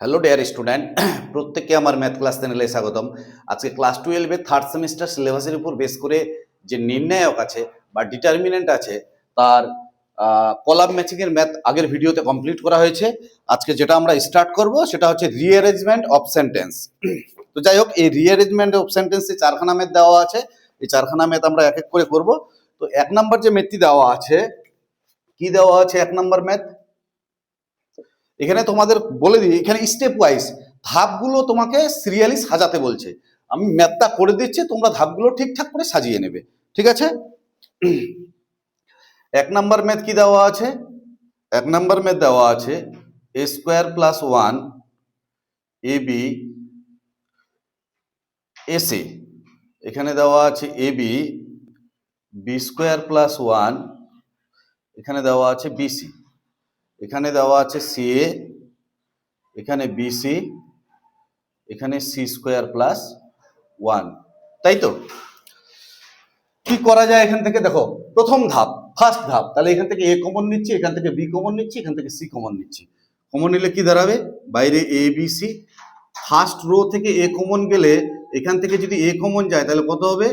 Hello dear student, প্রত্যেককে আমার math class চ্যানেলে স্বাগতম। আজকে ক্লাস 12 এর থার্ড সেমিস্টার সিলেবাসের উপর বেস করে যে নির্ণায়ক আছে বা ডিটারমিনেন্ট আছে তার কলাম ম্যাচিং এর ম্যাথ আগের ভিডিওতে কমপ্লিট করা হয়েছে। আজকে যেটা আমরা স্টার্ট করব সেটা হচ্ছে রিঅ্যারেঞ্জমেন্ট অফ সেন্টেন্স। তো যাই হোক, এই রিঅ্যারেঞ্জমেন্ট অফ সেন্টেন্সে চারখানা ম্যাথ দেওয়া আছে। এই চারখানা ম্যাথ আমরা এক এক করে করব। তো এক নাম্বার যে ম্যাথটি দেওয়া আছে, কি দেওয়া আছে এক নাম্বার ম্যাথ, এখানে তোমাদের বলে দিই, এখানে স্টেপ ওয়াইজ ধাপগুলো তোমাকে সিরিয়ালি সাজাতে বলছে। আমি ম্যাথটা করে দিচ্ছি, তোমরা ধাপগুলো ঠিকঠাক করে সাজিয়ে নেবে, ঠিক আছে? এক নাম্বার ম্যাথ কি দেওয়া আছে? এক নাম্বার ম্যাথ দেওয়া আছে এ square plus 1 A B AC. এখানে দেওয়া আছে A B B square plus 1, এখানে দেওয়া আছে বিসি, এখানে দেওয়া আছে সি এ, এখানে বিসি, এখানে সি স্কোয়ার প্লাস 1, তাই তো? কি করা যায় এখান থেকে? দেখো, প্রথম ধাপ, ফার্স্ট ধাপ, তাহলে এখান থেকে এ কমন নিচ্ছি, এখান থেকে বি কমন নিচ্ছি, এখান থেকে সি কমন নিচ্ছি। কমন নিলে কি দাঁড়াবে? বাইরে এ বি সি। ফার্স্ট রো থেকে এ কমন গেলে এখান থেকে যদি এ কমন যায় তাহলে কত হবে?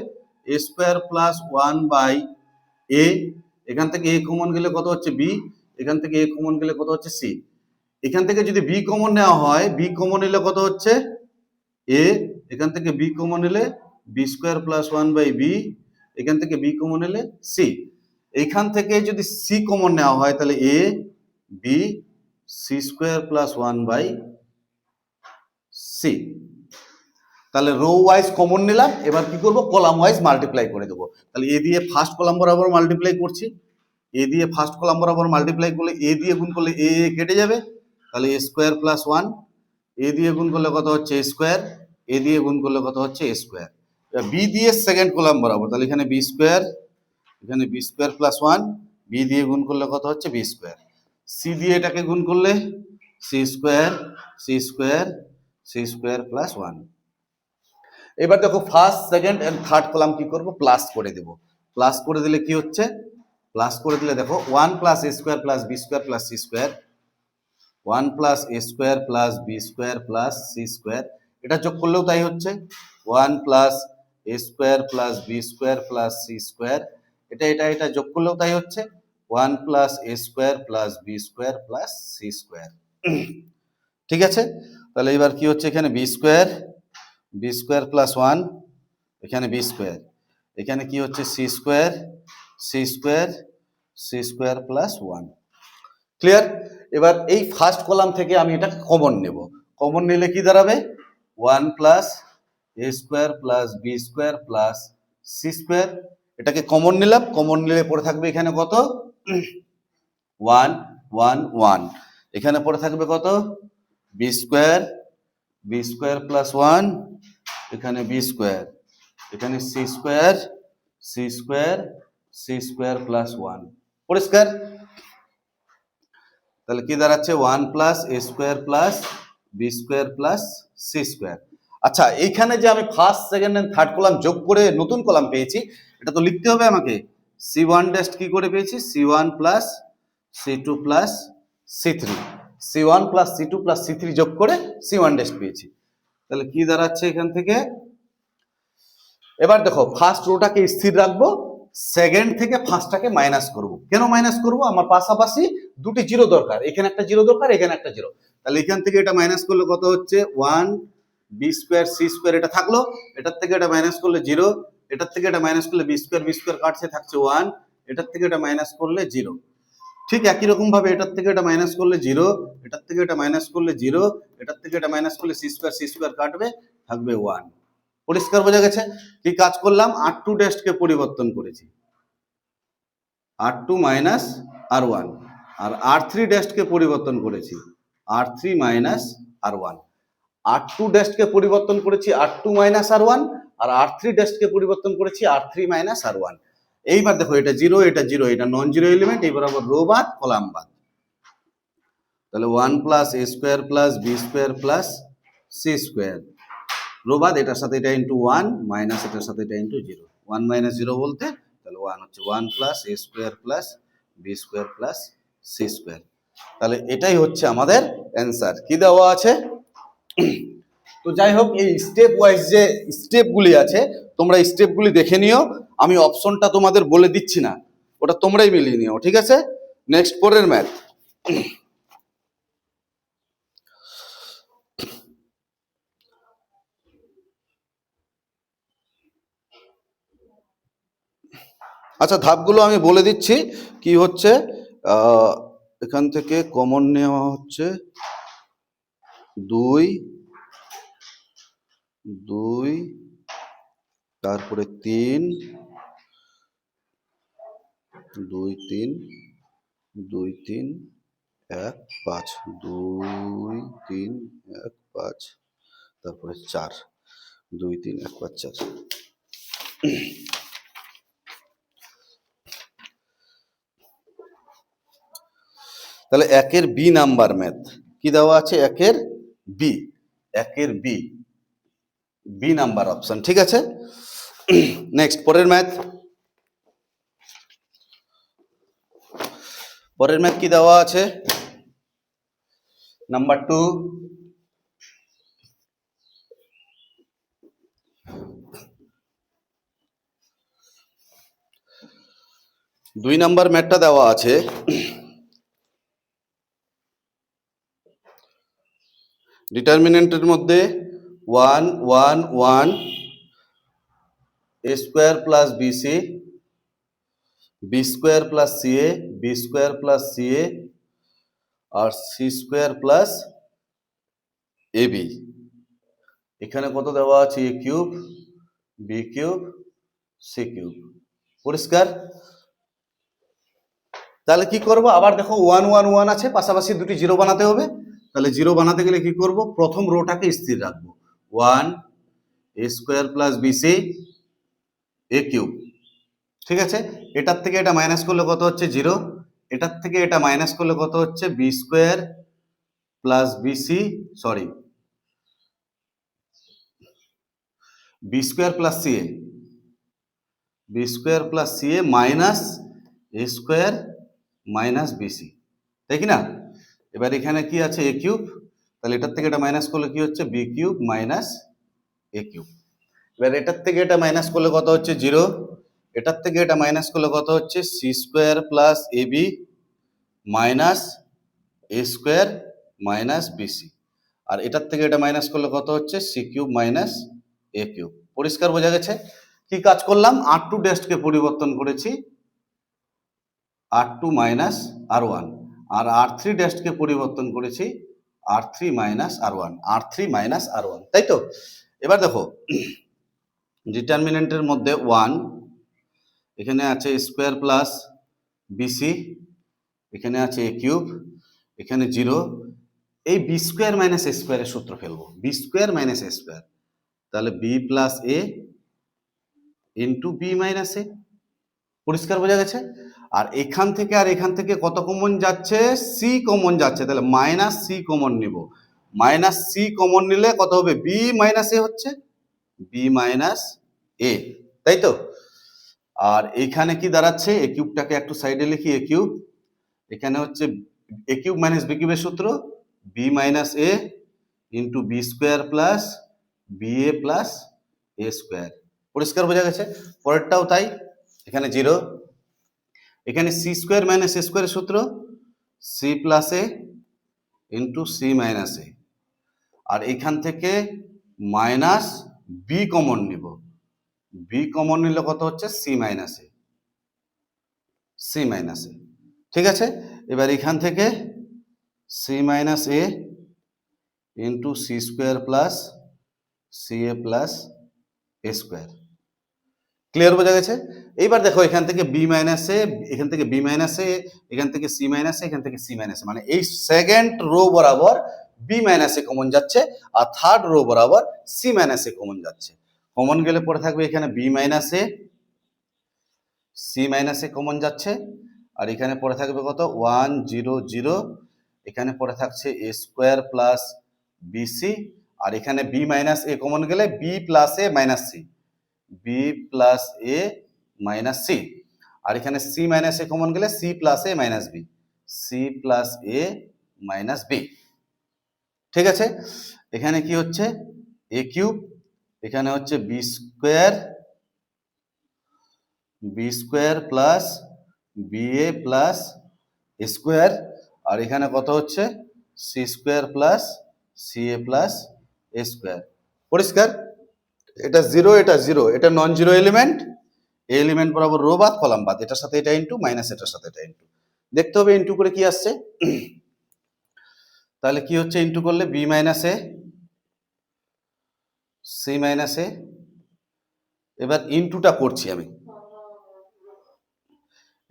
এ স্কোয়ার প্লাস 1 বাই এ। এখান থেকে এ কমন গেলে কত হচ্ছে? বি। এখান থেকে এ কমন গেলে কত হচ্ছে? সি। এখান থেকে যদি বি কমন নেওয়া হয়, বি কমন নিলে কত হচ্ছে? এ। এখান থেকে বি কমন নিলে B square plus 1 by B. এখান থেকে বি কমন নিলে সি। এইখান থেকে যদি সি কমন নেওয়া হয় তাহলে a b c square plus 1 by c. তাহলে রো ওয়াইজ কমন নিলাম, এবার কি করব? কলাম ওয়াইজ মাল্টিপ্লাই করে দেবো। তাহলে এ দিয়ে ফার্স্ট কলাম বরাবর মাল্টিপ্লাই করছি, এ দিয়ে ফার্স্ট কলাম বরাবর মাল্টিপ্লাই করলে এ দিয়ে গুণ করলে এ কেটে যাবে, তাহলে এ স্কোয়ার প্লাস 1। এ দিয়ে গুণ করলে কত হচ্ছে? A square. এ দিয়ে গুণ করলে কত হচ্ছে? A square. বি দিয়ে সেকেন্ড কলাম বরাবর, তাহলে এখানে বি স্কোয়ার, এখানে বি স্কোয়ার প্লাস 1। বি দিয়ে গুণ করলে কত হচ্ছে? B square. সি দিয়ে এটাকে গুণ করলে C square, C square, C square plus 1। এবার দেখো, first second and third column কি করব? প্লাস করে দেব। প্লাস করে দিলে কি হচ্ছে? প্লাস করে দিলে দেখো 1 প্লাস এ square plus B square plus C square, 1 plus এ square plus B square plus C square. এটা যোগ করলেও তাই হচ্ছে, 1 প্লাস এ square plus B square plus C square. এটা যোগ করলেও তাই হচ্ছে, 1 প্লাস এ square plus B square plus C square. ঠিক আছে? তাহলে এবার কি হচ্ছে? এখানে বি স্কোয়ার প্লাস 1, এখানে বি স্কোয়ার, এখানে কি হচ্ছে? C square, C square, C square plus 1। Clear? এবার এই ফার্স্ট কলাম থেকে আমি এটা কমন নেব। কমন নিলে কি দাঁড়াবে? 1 প্লাস এ square plus B square plus C square. এটাকে কমন নিলাম, কমন নিলে পড়ে থাকবে এখানে কত? 1 1 1। এখানে পড়ে থাকবে কত? বি স্কোয়ার প্লাস 1, এখানে বি স্কোয়ার, এখানে c square, C square, C square plus 1। পরিষ্কার? তাহলে কি দাঁড়াচ্ছে? 1 প্লাস এ square plus B square plus C square. আচ্ছা, এইখানে যে আমি first second and third column যোগ করে নতুন কলাম পেয়েছি, এটা তো লিখতে হবে আমাকে। সি ওয়ান ড্যাশ কি করে পেয়েছি? C one plus C two plus C three. C one plus C two plus C three যোগ করে সি ওয়ান ড্যাশ পেয়েছি। তাহলে কি দাঁড়াচ্ছে এখান থেকে? এবার দেখো, ফার্স্ট রোটাকে স্থির রাখবো, সেকেন্ড থেকে ফার্স্টটাকে মাইনাস করব। কেন মাইনাস করব? আমার পাশাপাশি দুটি জিরো দরকার, এখানে একটা জিরো দরকার, এখানে একটা জিরো। তাহলে এখান থেকে এটা মাইনাস করলে কত হচ্ছে? 1 বি স্কোয়ার সি স্কোয়ার, এটা থাকলো। এটার থেকে এটা মাইনাস করলে 0, এটার থেকে এটা মাইনাস করলে বি স্কোয়ার কাটছে, থাকছে 1। এটার থেকে এটা মাইনাস করলে 0। ঠিক একই রকম ভাবে এটার থেকে এটা মাইনাস করলে 0, এটার থেকে এটা মাইনাস করলে 0, এটার থেকে এটা মাইনাস করলে সি স্কোয়ার কাটবে, থাকবে 1। পরিষ্কার বোঝা গেছে? কি কাজ করলাম? r2 ড্যাশকে পরিবর্তন করেছি, r2 মাইনাস r1, আর r3 ড্যাশকে পরিবর্তন করেছি, r3 মাইনাস r1। r2 ড্যাশকে পরিবর্তন করেছি r2 মাইনাস r1, আর r3 ড্যাশকে পরিবর্তন করেছি r3 মাইনাস r1। এইবার দেখো, এটা 0, এটা 0, এটা নন জিরো এলিমেন্ট, এইবার আবার রো বাদ কলাম বাদ। তাহলে 1 প্লাস এ square plus B square plus C square, row বাদ, এটার সাথে এটা ইন্টু 1 মাইনাস এটার সাথে এটা ইন্টু 0। 1 মাইনাস 0 বলতে তাহলে 1 হচ্ছে 1 প্লাস এ square plus B square plus C square. তাহলে এটাই হচ্ছে আমাদের অ্যান্সার। কি দেওয়া আছে? তো যাই হোক, এই স্টেপ ওয়াইজ যে স্টেপগুলি আছে তোমরা স্টেপগুলি দেখে নিও, আমি অপশনটা তোমাদের বলে দিচ্ছি না, ওটা তোমরাই মিলিয়ে নিও, ঠিক আছে? নেক্সট পরের ম্যাথ। আচ্ছা, ধাপগুলো আমি বলে দিচ্ছি কি হচ্ছে। এখান থেকে কমন নেওয়া হচ্ছে 2 2, তারপরে 3 2 3 2 3 1 5 2 3 1 5, তারপরে 4 2 3 1 5 4। তাহলে একের বি নাম্বার ম্যাথ কি দেওয়া আছে? একের বি নাম্বার অপশন, ঠিক আছে? নেক্সট পরের ম্যাথ কি দেওয়া আছে? নাম্বার 2, দুই নাম্বার ম্যাথটা দেওয়া আছে ডিটারমিনেন্টের মধ্যে 1 1 1 a square plus bc, b square plus ca, b square plus ca, আর সি স্কোয়ার প্লাস এবি। এখানে কত দেওয়া আছে? A cube, b cube, c cube. পরিষ্কার? তাহলে কি করব? আবার দেখো 1 1 1 আছে, পাশাপাশি দুটি জিরো বানাতে হবে। তাহলে জিরো বানাতে গেলে কি করব? প্রথম রোটাকে স্থির রাখবো, 1 এ স্কোয়ার প্লাস বিসি এ কিউব, ঠিক আছে? এটার থেকে এটা মাইনাস করলে কত হচ্ছে? 0। এটার থেকে এটা মাইনাস করলে কত হচ্ছে? B square plus bc, sorry, b square plus ca, b square plus ca minus a square minus bc, তাই কি না? এবার এখানে কি আছে? A cube. তাহলে এটার থেকে এটা মাইনাস করলে কি হচ্ছে? B cube minus a cube. এবার এটার থেকে এটা মাইনাস করলে কত হচ্ছে? 0। এটার থেকে এটা মাইনাস করলে কত হচ্ছে? C square plus A B minus a square minus BC. আর এটার থেকে এটা মাইনাস করলে কত হচ্ছে? C cube minus a cube. পরিষ্কার বোঝা গেছে? কি কাজ করলাম? R2 ড্যাশকে পরিবর্তন করেছি R2 মাইনাস R1, আর R3 ড্যাশকে পরিবর্তন করেছি R3 minus R1, R3 minus R1, তাই তো? এবার দেখো, ডিটারমিনেন্টের মধ্যে 1, এখানে আছে স্কোয়ার প্লাস বিসি, এখানে আছে এ কিউব, এখানে 0। এই বি স্কোয়ার মাইনাস এ স্কোয়ারের সূত্র ফেলবো, B square minus a square. তাহলে B plus a into B minus এ। পরিষ্কার বোঝা গেছে? আর এখান থেকে আর এখান থেকে কত কমন যাচ্ছে? সি কমন যাচ্ছে, তাহলে মাইনাস সি কমন নিব। মাইনাস সি কমন নিলে কত হবে? বি মাইনাস এ হচ্ছে, বি মাইনাস এ, তাই তো? আর এখানে কি দাঁড়াচ্ছে? এ কিউবটাকে একটু সাইডে লিখি, এ কিউব। এখানে হচ্ছে এ কিউব মাইনাস বি কিউবের সূত্র, b minus a into b square plus b a plus A square. পরিষ্কার বোঝা গেছে? পরেরটাও তাই, এখানে 0। এখানে সি স্কোয়ার মাইনাস এ স্কোয়ারের সূত্র, c plus a into c minus a. আর এখান থেকে মাইনাস বি কমন নিব, বি কমন নিলে কত হচ্ছে? C minus A, C minus a, ঠিক আছে? এবার এখান থেকে c minus a into c square plus c a plus A square. Clear বোঝা গেছে? এইবার দেখো, এখান থেকে বি মাইনাস এ, এখান থেকে বি মাইনাস এ, এখান থেকে সি মাইনাস এ, এখান থেকে সি মাইনাস এ, মানে এই সেকেন্ড রো বরাবর বি মাইনাস এ কমন যাচ্ছে, আর থার্ড রো বরাবর সি মাইনাস এ কমন যাচ্ছে। কমন গেলে পরে থাকবে এখানে b minus A, C minus a common যাচ্ছে, আর এখানে পরে থাকবে কত? 1 0 0। এখানে পরে থাকছে এ স্কোয়ার প্লাস বিসি, আর এখানে বি মাইনাস এ কমন গেলে বি প্লাস এ মাইনাস সি, বি প্লাস এ মাইনাস সি। আর এখানে সি মাইনাস এ কমন গেলে সি প্লাস এ মাইনাস বি, সি প্লাস এ মাইনাস বি। ঠিক আছে, এখানে কি হচ্ছে এ কিউব, এখানে হচ্ছে b square plus b a plus square, আর এখানে কত হচ্ছে C square plus c a plus A square. পরিষ্কার? এটা জিরো, এটা জিরো, এটা নন জিরো এলিমেন্ট, এলিমেন্ট বরাবর রো বাদ কলাম বাদ, এটার সাথে এটা ইন্টু মাইনাস এটার সাথে এটা ইন্টু, দেখতে হবে ইন্টু করে কি আসছে। তাহলে কি হচ্ছে ইন্টু করলে b minus A C minus a, এবার ইন্টুটা করছি আমি,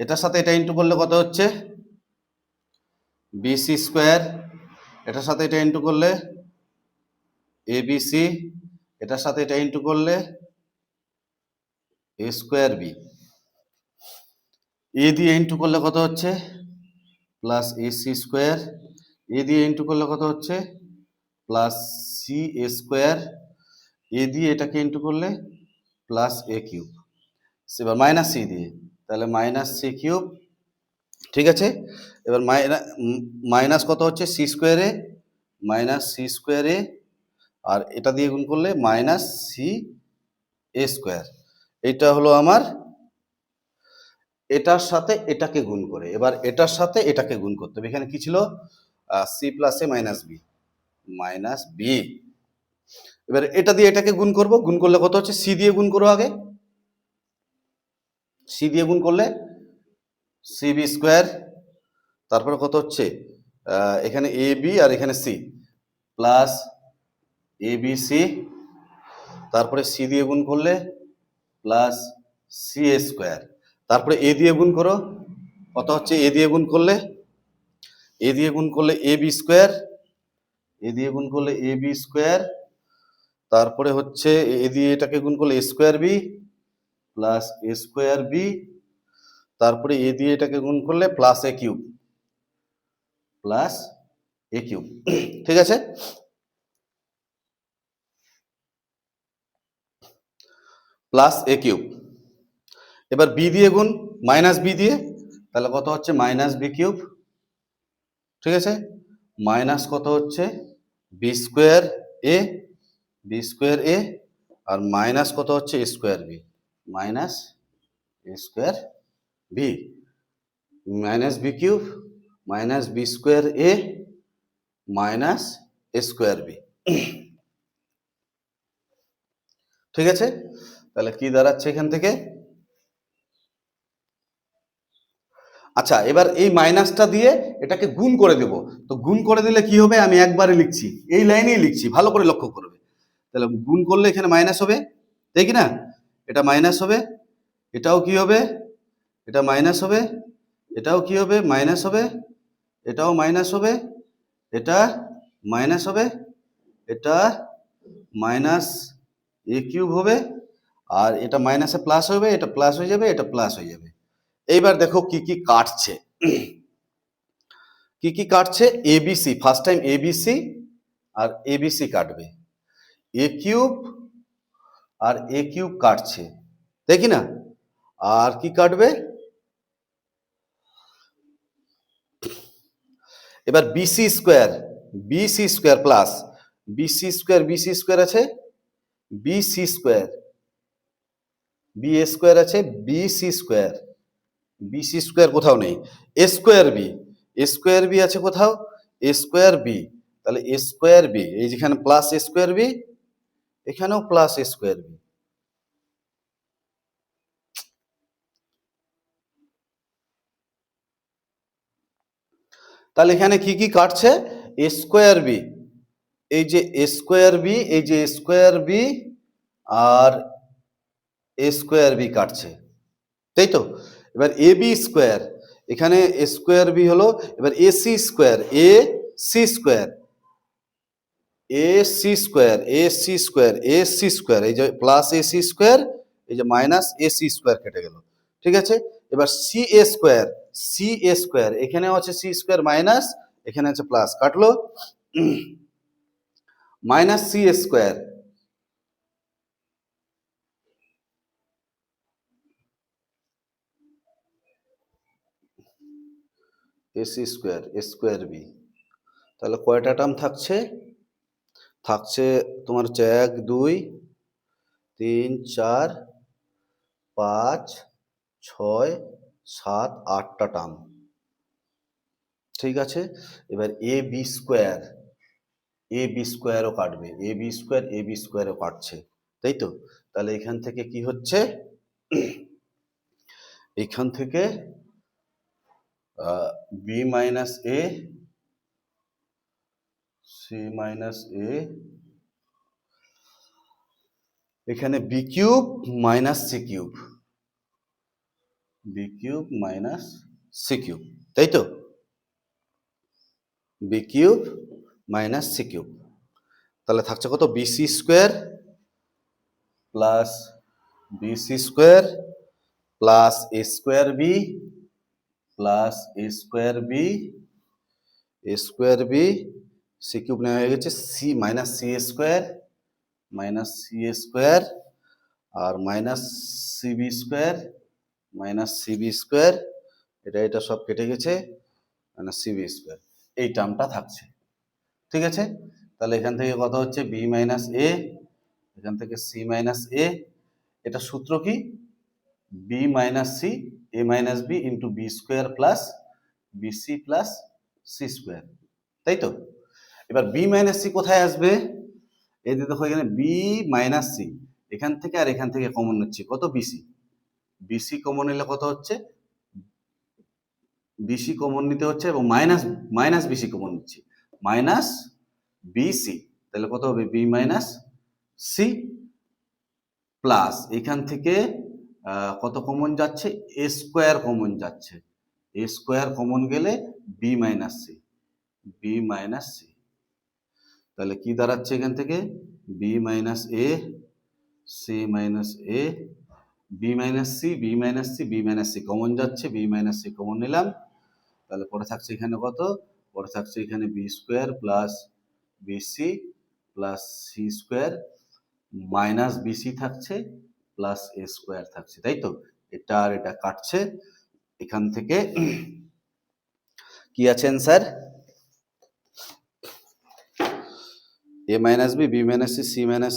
এটার সাথে এটা ইন্টু করলে কত হচ্ছে বিসি স্কোয়ার, এটার সাথে এটা ইন্টু করলে এবিসি, এটার সাথে এটা ইন্টু করলে এ স্কোয়ার বি, এ দিয়ে ইন্টু করলে কত হচ্ছে প্লাস এসি স্কোয়ার, এ দিয়ে ইন্টু করলে কত হচ্ছে প্লাস সি এ স্কোয়ার, এ দিয়ে এটাকে ইন্টু করলে প্লাস এ কিউব, এবার মাইনাস সি দিয়ে, তাহলে মাইনাস সি কিউব। ঠিক আছে, এবার মাইনাস কত হচ্ছে সি স্কোয়ারে, মাইনাস সি স্কোয়ারে, আর এটা দিয়ে গুণ করলে মাইনাস সি এ স্কোয়ার। এটা হলো আমার এটার সাথে এটাকে গুণ করে, এবার এটার সাথে এটাকে গুণ করতে হবে। এখানে কি ছিল সি প্লাস এ মাইনাস বি, এবার এটা দিয়ে এটাকে গুণ করব, গুণ করলে কত হচ্ছে সি দিয়ে গুণ করো আগে, সি দিয়ে গুণ করলে সি বি স্কোয়ার, তারপরে কত হচ্ছে এখানে এ বি আর এখানে সি প্লাস এ বি সি, তারপরে সি দিয়ে গুণ করলে প্লাস সি এ স্কোয়ার, তারপরে এ দিয়ে গুণ করো, কত হচ্ছে এ দিয়ে গুণ করলে এ বি স্কোয়ার, এ দিয়ে গুণ করলে এ বি স্কোয়ার, তারপরে হচ্ছে এ দিয়ে এটাকে গুণ করলে স্কোয়ার বি প্লাস এ স্কোয়ার বি, তারপরে এ দিয়ে এটাকে গুণ করলে প্লাস এ কিউব ঠিক আছে, প্লাস এ কিউব। এবার বি দিয়ে গুণ মাইনাস বি দিয়ে, তাহলে কত হচ্ছে মাইনাস বি কিউব। ঠিক আছে, মাইনাস কত হচ্ছে বি স্কোয়ার এ, আর মাইনাস কত হচ্ছে square b, minus square b, minus b cube minus B square a minus square b. ঠিক আছে, তাহলে কি দাঁড়াচ্ছে এখান থেকে, আচ্ছা এবার এই মাইনাসটা দিয়ে এটাকে গুণ করে দেব, তো গুণ করে দিলে কি হবে আমি একবারে লিখছি, এই লাইনেই লিখছি, ভালো করে লক্ষ্য করবে। তাহলে গুণ করলে এখানে মাইনাস হবে, তাই কি না, এটা মাইনাস হবে, এটাও কি হবে, এটা মাইনাস হবে, এটাও কি হবে মাইনাস হবে, এটাও মাইনাস হবে, এটা মাইনাস হবে, এটা মাইনাস এ কিউব হবে, আর এটা মাইনাসে প্লাস হবে, এটা প্লাস হয়ে যাবে, এটা প্লাস হয়ে যাবে। এইবার দেখো কি কি কাটছে, কি কি কাটছে, এবিসি, ফার্স্ট টাইম এবিসি আর এবিসি কাটবে, এ কিউব আর এ কিউব কাটছে, দেখি না, আর কি কাটবে, এবার BC square plus BC square আছে, BC square, B A square আছে, বিসি স্কোয়ার কোথাও নেই, স্কোয়ার বি আছে কোথাও, স্কোয়ার বি, তাহলে স্কোয়ার বি, এই যেখানে প্লাস স্কোয়ার বি, এখানেও প্লাস স্কোয়ার বি, তাহলে এখানে কি কি কাটছে, স্কোয়ার বি, এই যে স্কোয়ার বি, এই যে স্কোয়ার বি আর স্কোয়ার বি কাটছে, তাই তো। এবার এ বি স্কোয়ার, এখানে স্কোয়ার বি হলো, এবার এসি স্কোয়ার, এসি স্কোয়ার, এই যে প্লাস এসি স্কোয়ার, এই যে মাইনাস এসি স্কোয়ার কেটে গেল। ঠিক আছে, এবার সি এ স্কোয়ার, এখানেও আছে সি স্কোয়ার মাইনাস, এখানে আছে প্লাস, কাটলো, minus C square, AC square B, তাহলে কয়টা টার্ম থাকছে থাকছে তোমার হচ্ছে 1 2 3 4 5 6 7 8টা টার্ম। ঠিক আছে, এবার এ বি স্কোয়ারও কাটবে, এ বি স্কোয়ারও কাটছে, তাই তো? তাহলে এখান থেকে কি হচ্ছে, এখান থেকে B minus A C minus a, এখানে b cube minus c cube, b cube minus c cube, তাই তো? B cube minus c cube, তাহলে থাকছে কত, bc square plus BC square plus এ স্কোয়ার বি প্লাস এ স্কোয়ার বি, এ square b, c cube নেওয়া হয়ে গেছে, c minus C square minus C square আর minus cb square minus cb square, এটা সব কেটে গেছে, মাইনাস সিবি স্কোয়ার, এই টার্মটা থাকছে। ঠিক আছে, তাহলে এখান থেকে কত হচ্ছে, বি মাইনাস এ, এখান থেকে সি মাইনাস এ, এটা সূত্র কি, b minus c a minus b into b square plus BC plus C square, তাই তো? এবার বি মাইনাস সি কোথায় আসবে, এই যে দেখো এখানে বি মাইনাস সি, এখান থেকে আর এখান থেকে কমন নিচ্ছি, কত, বিসি, বিসি কমন নিলে কত হচ্ছে, বিসি কমন নিতে হচ্ছে এবং মাইনাস মাইনাস বিসি কমন নিচ্ছি, মাইনাস বিসি, তাহলে কত হবে, বি মাইনাস সি প্লাস এখান থেকে কত কমন যাচ্ছে, এ স্কোয়ার কমন যাচ্ছে, এ স্কোয়ার কমন গেলে B minus C, B minus C, তাহলে কি দাঁড়াচ্ছে এখান থেকে, B minus A C minus A, B minus C B minus C B minus C common যাচ্ছে, বি মাইনাস সি কমন নিলাম, তাহলে পরে থাকছে এখানে কত, পরে থাকছে এখানে B square plus BC plus C square minus BC থাকছে প্লাস এ স্কোয়ার থাকছে, তাই তো? এটা আর এটা কাটছে, এখান থেকে কি আছে answer, a minus b b minus c c minus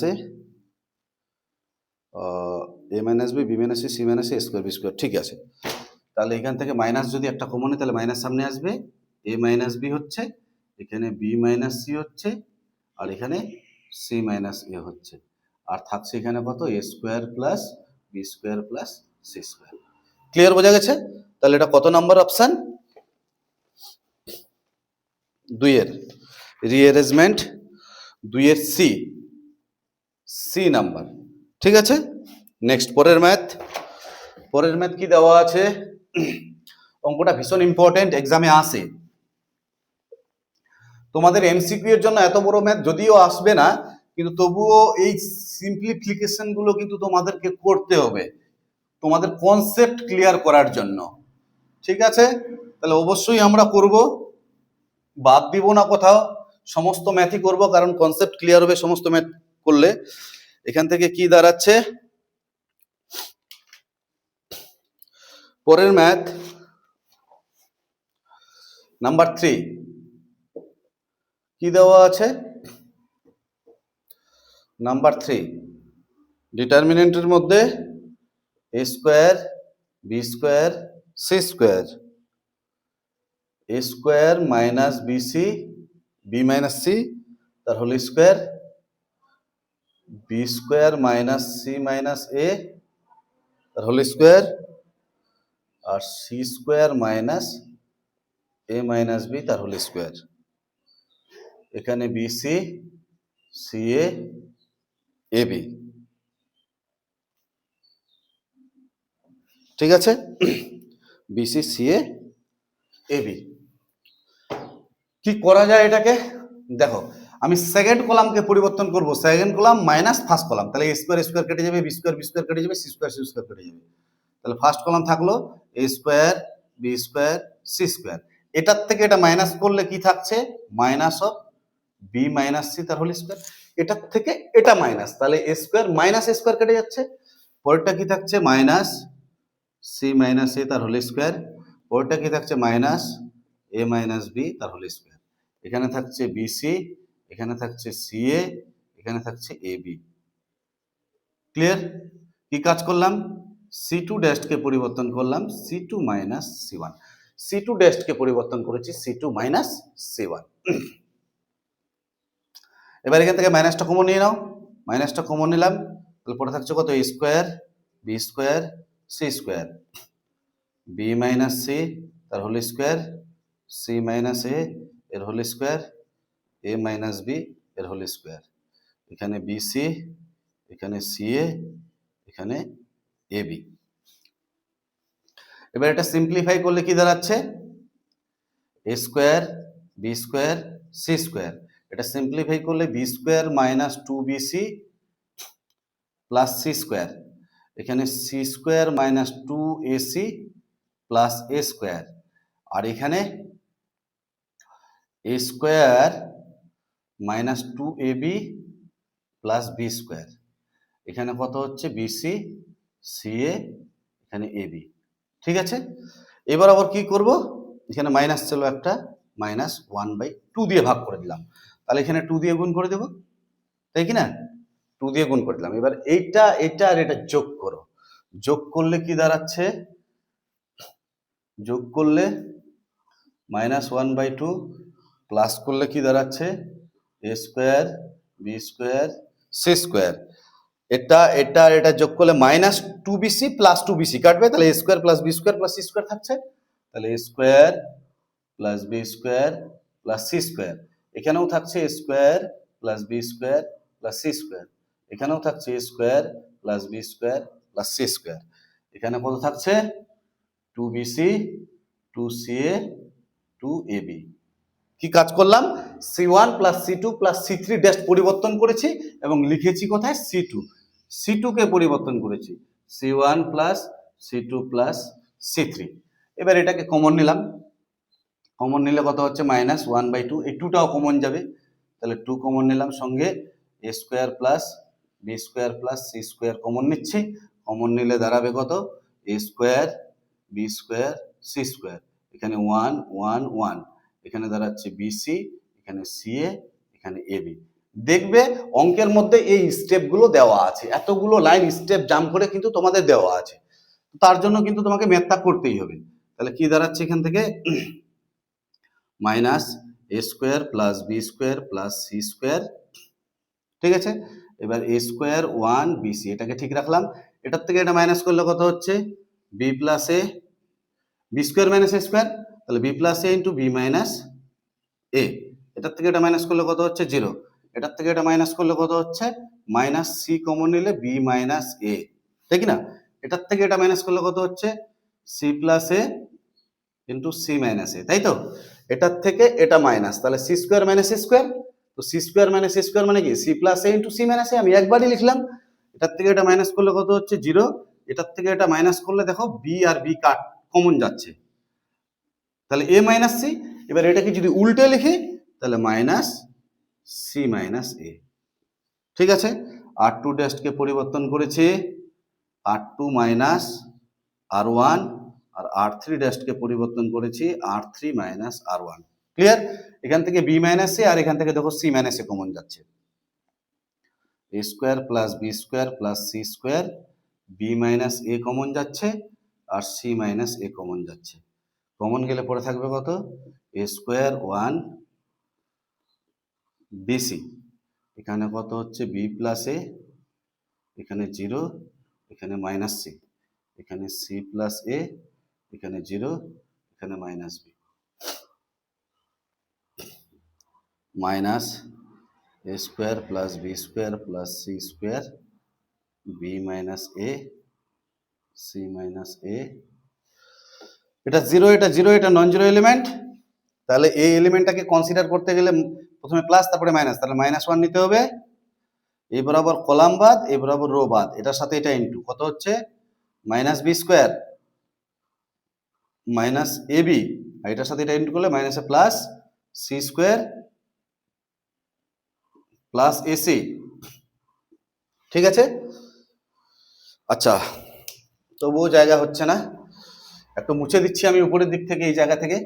a minus b b minus c c minus a square b square, ঠিক আছে। তাহলে এখান থেকে মাইনাস যদি একটা কমন হয় তাহলে মাইনাস সামনে আসবে, এ মাইনাস বি হচ্ছে, এখানে বি মাইনাস সি হচ্ছে, আর এখানে সি মাইনাস এ হচ্ছে, আর থাকছে এখানে কত, a square plus B square plus C square. Clear, বোঝা গেছে? তাহলে এটা কত নাম্বার অপশন, 2 এর রিঅ্যারেঞ্জমেন্ট, 2 এর সি, সি নাম্বার। ঠিক আছে, নেক্সট পরের ম্যাথ, পরের ম্যাথ কি দেওয়া আছে, অঙ্কটা ভীষণ ইম্পর্টেন্ট, এক্সামে আসে, তোমাদের এমসিকিউ এর জন্য এত বড় ম্যাথ যদিও আসবে না, কিন্তু তবুও এই সিম্পলিফিকেশন গুলো কিন্তু তোমাদেরকে করতে হবে, তোমাদের কনসেপ্ট ক্লিয়ার করার জন্য। ঠিক আছে, তাহলে অবশ্যই আমরা করব, বাদ দিব না কোথাও, সমস্ত ম্যাথই করব, কারণ কনসেপ্ট ক্লিয়ার হবে সমস্ত ম্যাথ করলে। এখান থেকে কি দাঁড়াচ্ছে, পরের ম্যাথ নাম্বার 3 কি দেওয়া আছে, নাম্বার 3 ডিটারমিনেন্টের মধ্যে a square b square C square, a square minus bc b minus c তার whole square, b square minus c minus a তার হোল স্কোয়ার, আর c square minus a minus b তার whole square, এখানে bc c a b. ঠিক আছে, BC c a B. কি করা যায় এটাকে, দেখো আমি সেকেন্ড কলামকে পরিবর্তন করব, second column minus first column, তাহলে এ স্কোয়ার স্কোয়ার কেটে যাবে, বি স্কোয়ার কেটে যাবে, সি স্কোয়ার কেটে যাবে, তাহলে ফার্স্ট কলাম থাকলো a square b square C square, এটার থেকে এটা মাইনাস করলে কি থাকছে, minus of b minus c তার হোল স্কোয়ার, এটার থেকে এটা মাইনাস, তাহলে a square minus a square কেটে যাচ্ছে, পরেরটা কি থাকছে, মাইনাস সি মাইনাস এ তার হোল স্কোয়ার, পরেরটা কি থাকছে, মাইনাস এ মাইনাস বি তার হোল স্কোয়ার, এখানে থাকছে বিসি, এখানে থাকছে সিএ, এখানে থাকছে এবি। ক্লিয়ার? কি কাজ করলাম? সি2 ড্যাশকে পরিবর্তন করলাম সি2 মাইনাস সি1, সি2 ড্যাশকে পরিবর্তন করেছি সি2 মাইনাস সি1। এবার এখান থেকে মাইনাসটা কমন নিয়ে নাও, মাইনাসটা কমন নিলাম, তাহলে পরে থাকছে কত? A square b square C square, b minus c তার whole square, c minus a এর whole square, a minus b এর হোল স্কোয়ার। এখানে বিসি, এখানে সিএ, এখানে এবি। এবার এটা সিম্পলিফাই করলে কি দাঁড়াচ্ছে? A square b square C square. এটা সিম্পলিফাই করলে b square minus 2bc plus C square, এখানে c square minus 2ac plus এ স্কোয়ার, আর এখানে a square minus 2ab plus B square. এখানে কত হচ্ছে? বিসি সিএ, এখানে এবি। ঠিক আছে, এবার আবার কি করব? এখানে মাইনাস ছিল একটা, মাইনাস 1/2 দিয়ে ভাগ করে দিলাম, তাহলে এখানে 2 দিয়ে গুণ করে দেব, তাই কি না? 2 দিয়ে গুণ করে দিলাম। এবার এইটা এটা আর এটা যোগ করো, যোগ করলে কি দাঁড়াচ্ছে? যোগ করলে মাইনাস 1/2, প্লাস করলে কি দাঁড়াচ্ছে? A square b square C square. এটা এটা আর এটা যোগ করলে মাইনাস 2bc প্লাস 2bc কাটবে, তাহলে a square plus B square plus C square থাকছে, তাহলে a square plus B square plus C square. এখানেও থাকছে a square plus B square plus C square, এখানেও থাকছে a square plus B square plus C square. এখানে কত থাকছে? 2bc 2ca 2ab। কি কাজ করলাম? সি1 প্লাস সি2 প্লাস সি3 ড্যাশ পরিবর্তন করেছি এবং লিখেছি কোথায়? সি2, সি2 কে পরিবর্তন করেছি সি1 প্লাস সি2 প্লাস সি3। এবার এটাকে কমন নিলাম, কমন নিলে কত হচ্ছে? মাইনাস 1/2, এই 2টাও কমন যাবে, তাহলে 2 কমন নিলাম, সঙ্গে a square plus B square plus C square common নিচ্ছি, কমন নিলে দাঁড়াবে কত? A square b square C square, এখানে 1 1 1, এখানে দাঁড়াচ্ছে বিসি, এখানে সিএ, এখানে এবি। দেখবে অঙ্কের মধ্যে এই স্টেপগুলো দেওয়া আছে, এতগুলো লাইন স্টেপ জাম্প করে কিন্তু তোমাদের দেওয়া আছে, তার জন্য কিন্তু তোমাকে ম্যাথটা করতেই হবে। তাহলে কি দাঁড়াচ্ছে এখান থেকে? Minus a square plus B square plus C square. ঠিক আছে, এবার এ স্কোয়ার 1bc, এটাকে ঠিক রাখলাম। এটার থেকে এটা মাইনাস করলে কত হচ্ছে? B plus A, B square minus a square, তাহলে B plus a into B minus এ। এটার থেকে এটা মাইনাস করলে কত হচ্ছে? 0। এটার থেকে এটা মাইনাস করলে কত হচ্ছে? মাইনাস সি কমন নিলে বি মাইনাস এ, ঠিক না? এটার থেকে এটা মাইনাস করলে কত হচ্ছে? C plus a into c minus এ, তাই তো? এটার থেকে এটা মাইনাস, তাহলে C square minus a square, তো C square minus a square মানে কি? C plus a into c minus এ, আমি একবারই লিখলাম। এটার থেকে এটা মাইনাস করলে কত হচ্ছে? 0। এটার থেকে এটা মাইনাস করলে দেখো বি আর বি কাট কমন যাচ্ছে, তাহলে এ মাইনাস সি। এবার এটাকে যদি উল্টে লিখি তাহলে মাইনাস সি মাইনাস এ। ঠিক আছে, আর2 ড্যাশকে পরিবর্তন করেছি আর2 মাইনাস আর1, আর আর3 ড্যাশকে পরিবর্তন করেছি আর3 মাইনাস আর1। ক্লিয়ার? এখান থেকে বি মাইনাস এ আর এখান থেকে দেখো সি মাইনাস এ কমন যাচ্ছে, এ square plus B square plus C square, b minus a common যাচ্ছে আর সি মাইনাস এ কমন যাচ্ছে। কমন গেলে পরে থাকবে কত? এ স্কোয়ার 1bc, এখানে কত হচ্ছে? বি প্লাস এ, এখানে 0, এখানে মাইনাস সি, এখানে সি প্লাস এ, এখানে 0, এখানে minus b, minus a square plus B square plus C square, b minus A C minus a. এটা 0, এটা 0, এটা নন জিরো এলিমেন্ট, তাহলে এই এলিমেন্টটাকে কনসিডার করতে গেলে প্রথমে প্লাস তারপরে মাইনাস, তাহলে -1 নিতে হবে। এই বরাবর কলাম বাদ, এই বরাবর রো বাদ, এটার সাথে এটা ইনটু কত হচ্ছে? Minus B square minus A B, আর এটার সাথে এটা ইনটু করলে মাইনাসে plus C square plus AC. ঠিক আছে, আচ্ছা, তবুও জায়গা হচ্ছে না, একটু মুছে দিচ্ছি আমি উপরের দিক থেকে, এই জায়গা থেকে।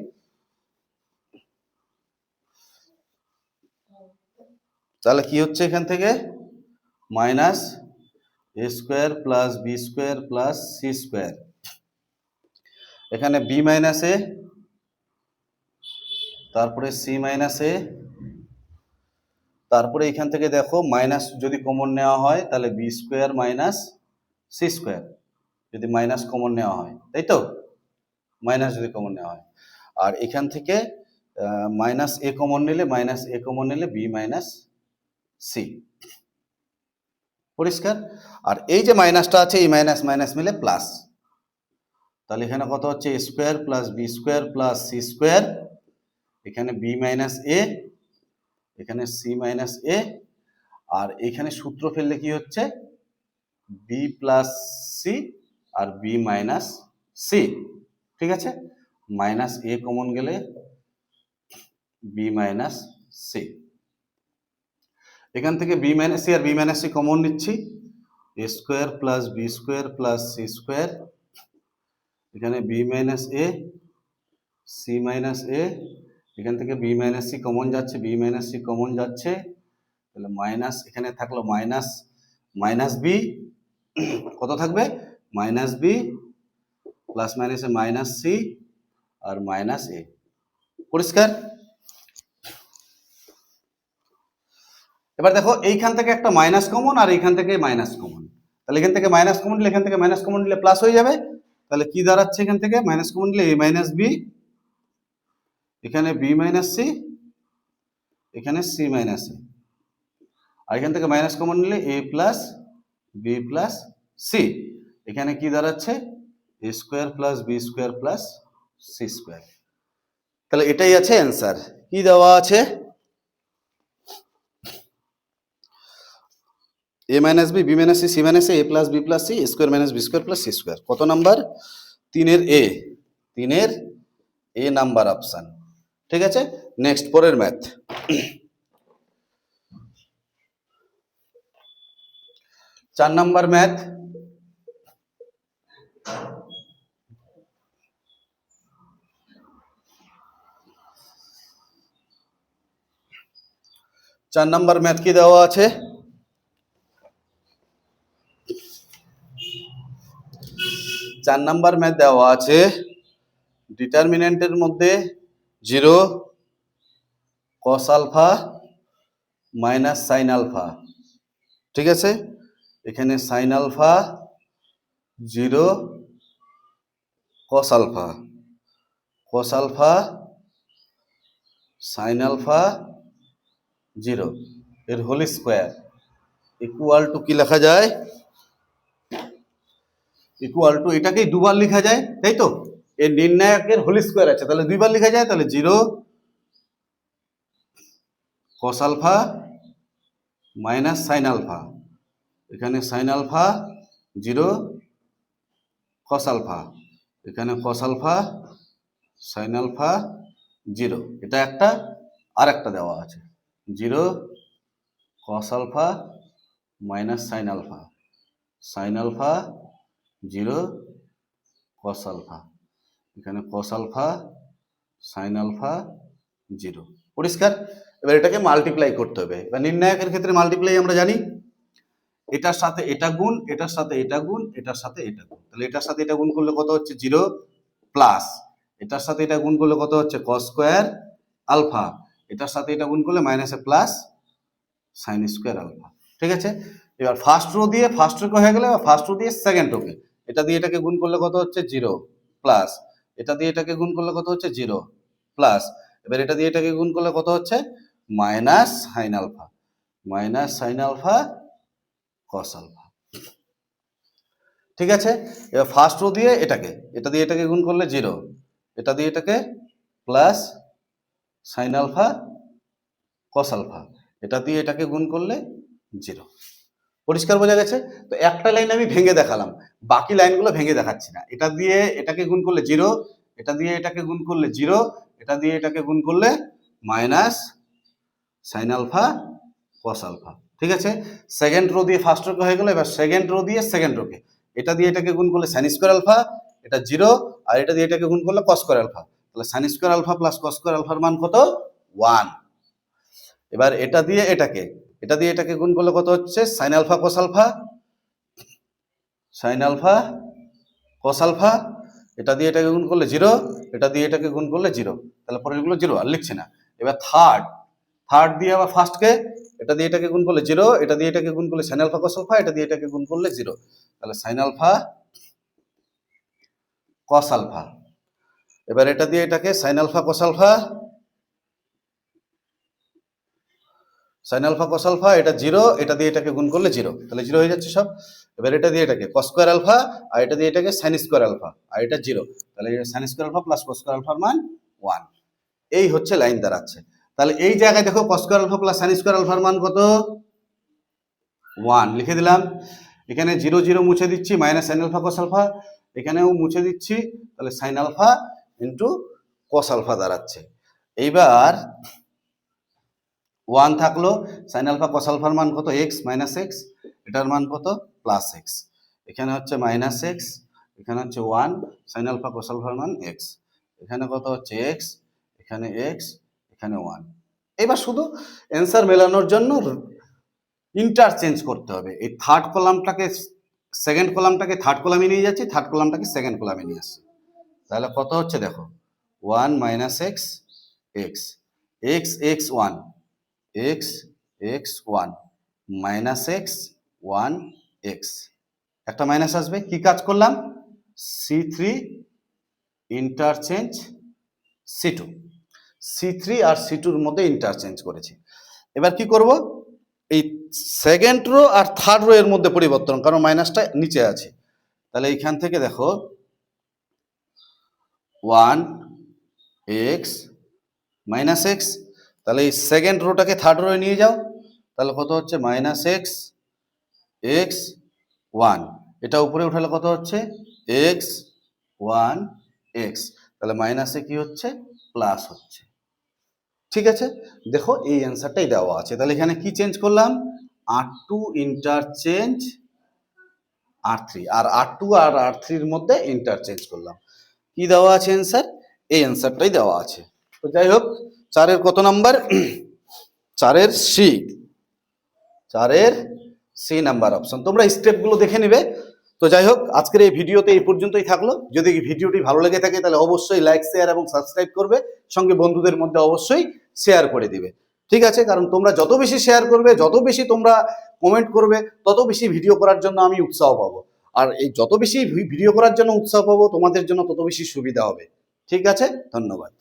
তাহলে কি হচ্ছে এখান থেকে minus a square plus B square plus C square, এখানে বি মাইনাস এ, তারপরে সি মাইনাস এ, তারপরে এখান থেকে দেখো মাইনাস যদি কমন নেওয়া হয় তাহলে B square minus C square, যদি মাইনাস কমন নেওয়া হয়, তাই তো, মাইনাস যদি কমন নেওয়া হয়। আর এখান থেকে মাইনাস এ কমন নিলে বি মাইনাস সি, পরিষ্কার। আর এই যে মাইনাসটা আছে এই মাইনাস মাইনাস মিলে প্লাস, তাহলে এখানে কত হচ্ছে a square plus B square plus C square, এখানে বি মাইনাস এ, এখানে সি মাইনাস এ, আর এখানে সূত্র ফেললে কি হচ্ছে বি প্লাস সি আর বি মাইনাস সি, ঠিক আছে, মাইনাস এ কমন গেলে বি মাইনাস সি, এখান থেকে বি মাইনাস সি আর বি মাইনাস সি কমন নিচ্ছি, a square plus B square plus C square, এখানে b minus A, C minus a, এখান থেকে বি মাইনাস সি কমন যাচ্ছে, B minus C common যাচ্ছে, তাহলে মাইনাস এখানে থাকলো মাইনাস মাইনাস বি, কত থাকবে মাইনাস বি, প্লাস মাইনাসে মাইনাস সি আর মাইনাস এ, পরিষ্কার। এবার দেখো এইখান থেকে একটা মাইনাস কমন আর এইখান থেকে মাইনাস কমন, তাহলে এখান থেকে মাইনাস কমন নিলে এখান থেকে মাইনাস কমন নিলে প্লাস হয়ে যাবে, তাহলে কি দাঁড়াচ্ছে এখান থেকে মাইনাস কমন নিলে এ মাইনাস বি, এখানে বি মাইনাস সি, এখানে সি মাইনাস এ, আর এখান থেকে মাইনাস কমন নিলে a plus b plus c, এখানে কি দাঁড়াচ্ছে a square plus B square plus C square. তাহলে এটাই আছে অ্যান্সার। কি দেওয়া আছে a minus b, b minus c, c minus a plus b plus C, square minus B square plus C square. কত নাম্বার? 3-এর এ, 3-এর এ number option. ঠিক আছে, নেক্সট পরের ম্যাথ। 4 number math. চার নাম্বার ম্যাথ কি দেওয়া আছে? 4 নাম্বার ম্যাথ দেওয়া আছে ডিটারমিনেন্টের মধ্যে 0 cos alpha minus sine alpha. ঠিক আছে, এখানে sine alpha 0 cos alpha, cos alpha sine alpha 0 এর হোল স্কোয়ার ইকুয়াল টু কি লেখা যায়? ইকুয়াল টু এটাকেই দুবার লেখা যায়, তাই তো, এর নির্ণায়কের হোল স্কোয়ার আছে তাহলে দুইবার লেখা যায়, তাহলে 0 cos alpha minus sine alpha, এখানে সাইন আলফা 0 cos আলফা, এখানে cos আলফা সাইন আলফা 0, এটা একটা, আর একটা দেওয়া আছে 0 cos alpha minus sine alpha, sine alpha 0 cos alpha, এখানে cos আলফা সাইন আলফা 0। পরিষ্কার? এবার এটাকে মাল্টিপ্লাই করতে হবে। এবার নির্ণায়কের ক্ষেত্রে মাল্টিপ্লাই আমরা জানি, এটার সাথে এটা গুণ, এটার সাথে এটা গুণ, এটার সাথে এটা গুণ, তাহলে এটার সাথে এটা গুণ করলে কত হচ্ছে 0 প্লাস এটার সাথে এটা গুণ করলে কত হচ্ছে cos স্কোয়ার আলফা, এটার সাথে এটা গুণ করলে মাইনাসে প্লাস সাইন স্কোয়ার আলফা। ঠিক আছে, এবার ফার্স্ট রো দিয়ে ফার্স্ট রো হয়ে গেলে ফার্স্ট রো দিয়ে সেকেন্ড রোকে এটা দিয়ে এটাকে গুণ করলে কত হচ্ছে 0 প্লাস এটা দিয়ে এটাকে গুণ করলে কত হচ্ছে 0 প্লাস, এবার এটা দিয়ে এটাকে গুণ করলে কত হচ্ছে minus sine alpha, minus sine alpha cos alpha. ঠিক আছে, এবার ফার্স্ট রো দিয়ে এটাকে এটা দিয়ে এটাকে গুণ করলে 0, এটা দিয়ে এটাকে plus sine alpha cos alpha, এটা দিয়ে এটাকে গুণ করলে 0। পরিষ্কার বোঝা গেছে? তো একটা লাইন আমি ভেঙে দেখালাম, বাকি লাইনগুলো ভেঙে দেখাচ্ছি না। এটা দিয়ে এটাকে গুণ করলে 0, এটা দিয়ে এটাকে গুণ করলে 0, এটা দিয়ে এটাকে গুণ করলে minus sine alpha cos alpha. ঠিক আছে, সেকেন্ড রো দিয়ে ফার্স্ট রোকে হয়ে গেল, এবার সেকেন্ড রো দিয়ে সেকেন্ড রোকে এটা দিয়ে এটাকে গুণ করলে সাইন স্কোয়ার আলফা, এটা 0, আর এটা দিয়ে এটাকে গুণ করলে cos স্কোয়ার আলফা, তাহলে sine square alpha plus cos square আলফার মান কত? 1। এবার এটা দিয়ে এটা দিয়ে এটাকে গুণ করলে কত হচ্ছে sine alpha cos alpha, sine alpha cos alpha. এটা দিয়ে এটাকে গুণ করলে 0, এটা দিয়ে এটাকে গুণ করলে 0, তাহলে পরেরগুলো 0 আর লিখছি না। এবার থার্ড দিয়ে আবার ফার্স্টকে, এটা দিয়ে এটাকে গুণ করলে 0, এটা দিয়ে এটাকে গুণ করলে সাইন আলফা কস আলফা, এটা দিয়ে এটাকে গুণ করলে 0, তাহলে সাইন আলফা কস আলফা। এবার এটা দিয়ে এটাকে sine alpha cos alpha, sine alpha cos alpha, এটা 0, এটা দিয়ে এটাকে গুণ করলে 0, তাহলে 0 হয়ে যাচ্ছে সব। এবার এটা দিয়ে এটাকে কস স্কয়ার আলফা, আর এটা দিয়ে এটাকে সাইন স্কয়ার আলফা, আর এটা 0, তাহলে এটা sine square alpha plus cos square আলফার মান 1। এই হচ্ছে লাইন দাঁড়াচ্ছে। তাহলে এই জায়গায় দেখো cos square alpha plus sine square আলফার মান কত 1 লিখে দিলাম। এখানে 0 0 মুছে দিচ্ছি, minus sine alpha cos alpha, এখানেও মুছে দিচ্ছি, তাহলে sine alpha into cos alpha দাঁড়াচ্ছে। এইবার 1 থাকলো, সাইন আলফা কস আলফার মান কত এক্স মাইনাস এক্স, এটার মান কত প্লাস এক্স, এখানে হচ্ছে মাইনাস এক্স, এখানে হচ্ছে 1, সাইন আলফা কস আলফার মান এক্স, এখানে কত হচ্ছে এক্স, এখানে এক্স, এখানে 1। এবার শুধু অ্যান্সার মেলানোর জন্য ইন্টারচেঞ্জ করতে হবে। এই থার্ড কলামটাকে সেকেন্ড কলামটাকে থার্ড কলামে নিয়ে যাচ্ছি, থার্ড কলামটাকে সেকেন্ড কলামে নিয়ে আসছি। তাহলে কত হচ্ছে দেখো 1 minus x x, x x 1, x x 1 minus x 1 x, একটা মাইনাস আসবে। কি কাজ করলাম C3 ইন্টারচেঞ্জ C2, C3 আর C2 এর মধ্যে ইন্টারচেঞ্জ করেছি। এবার কি করব, এই সেকেন্ড রো আর থার্ড রো এর মধ্যে পরিবর্তন, কারণ মাইনাসটা নিচে আছে। তাহলে এইখান থেকে দেখো 1 এক্স মাইনাস এক্স, তাহলে এই সেকেন্ড রোটাকে থার্ড রোয়ে নিয়ে যাও, তাহলে কত হচ্ছে মাইনাস এক্স এক্স 1, এটা উপরে উঠালে কত হচ্ছে এক্স 1 এক্স, তাহলে মাইনাসে কি হচ্ছে প্লাস হচ্ছে। ঠিক আছে, দেখো এই অ্যান্সারটাই দেওয়া আছে। তাহলে এখানে কি চেঞ্জ করলাম, R2 ইন্টারচেঞ্জ R3, আর R2 আর R3 এর মধ্যে ইন্টারচেঞ্জ করলাম। কি দেওয়া আছে অ্যান্সার, এই অ্যান্সারটাই দেওয়া আছে। তো যাই হোক, 4-এর কত নাম্বার, 4-এর সি, 4-এর সি নাম্বার অপশন। তোমরা স্টেপগুলো দেখে নেবে। তো যাই হোক, আজকের এই ভিডিওতে এই পর্যন্তই থাকলো। যদি ভিডিওটি ভালো লেগে থাকে তাহলে অবশ্যই লাইক শেয়ার এবং সাবস্ক্রাইব করবে, সঙ্গে বন্ধুদের মধ্যে অবশ্যই শেয়ার করে দিবে। ঠিক আছে, কারণ তোমরা যত বেশি শেয়ার করবে, যত বেশি তোমরা কমেন্ট করবে, তত বেশি ভিডিও করার জন্য আমি উৎসাহ পাবো। আর এই যত বেশি ভিডিও করার জন্য উৎসাহ পাবো, তোমাদের জন্য তত বেশি সুবিধা হবে। ঠিক আছে, ধন্যবাদ।